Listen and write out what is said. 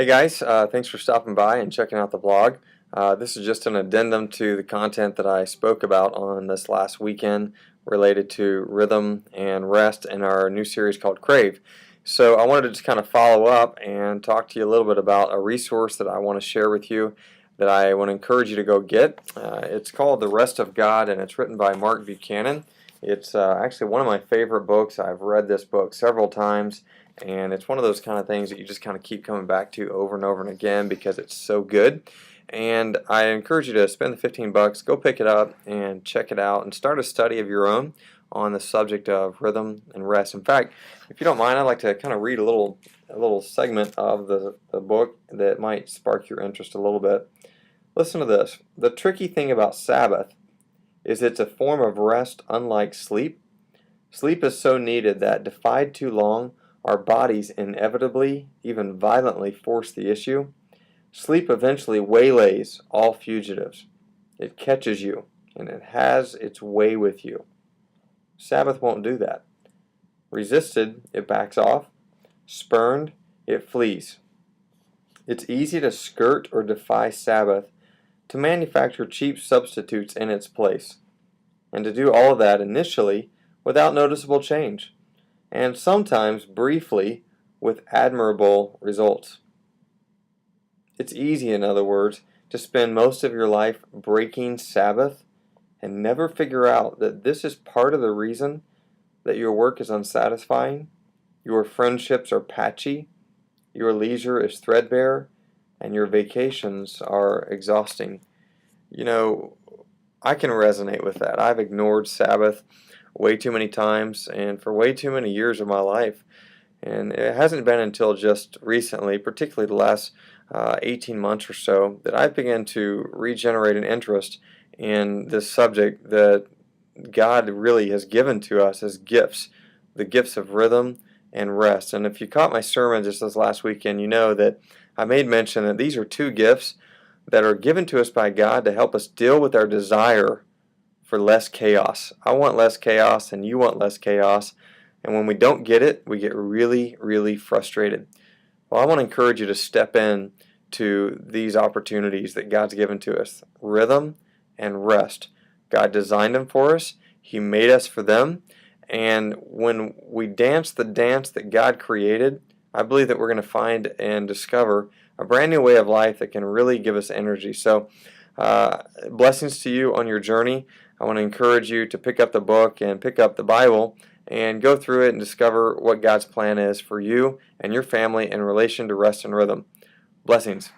Hey guys, thanks for stopping by and checking out the blog. This is just an addendum to the content that I spoke about on this last weekend related to rhythm and rest in our new series called Crave. So I wanted to just kind of follow up and talk to you a little bit about a resource that I want to share with you that I want to encourage you to go get. It's called The Rest of God, and it's written by Mark Buchanan. It's actually one of my favorite books. I've read this book several times, and it's one of those kind of things that you just kind of keep coming back to over and over and again because it's so good. And I encourage you to spend the 15 bucks, go pick it up and check it out and start a study of your own on the subject of rhythm and rest. In fact, if you don't mind, I'd like to kind of read a little segment of the book that might spark your interest a little bit. Listen to this. The tricky thing about Sabbath is it's a form of rest unlike sleep. Sleep is so needed that defied too long, our bodies inevitably, even violently, force the issue. Sleep eventually waylays all fugitives. It catches you, and it has its way with you. Sabbath won't do that. Resisted, it backs off. Spurned, it flees. It's easy to skirt or defy Sabbath, to manufacture cheap substitutes in its place, and to do all of that initially without noticeable change, and sometimes briefly with admirable results. It's easy, in other words, to spend most of your life breaking Sabbath and never figure out that this is part of the reason that your work is unsatisfying, your friendships are patchy, your leisure is threadbare, and your vacations are exhausting. You know, I can resonate with that. I've ignored Sabbath way too many times and for way too many years of my life. And it hasn't been until just recently, particularly the last 18 months or so, that I've begun to regenerate an interest in this subject that God really has given to us as gifts, the gifts of rhythm and rest. And if you caught my sermon just this last weekend, you know that I made mention that these are two gifts that are given to us by God to help us deal with our desire for less chaos. I want less chaos and you want less chaos. And when we don't get it, we get really, really frustrated. Well, I want to encourage you to step in to these opportunities that God's given to us. Rhythm and rest. God designed them for us. He made us for them. And when we dance the dance that God created, I believe that we're going to find and discover a brand new way of life that can really give us energy. So, blessings to you on your journey. I want to encourage you to pick up the book and pick up the Bible and go through it and discover what God's plan is for you and your family in relation to rest and rhythm. Blessings.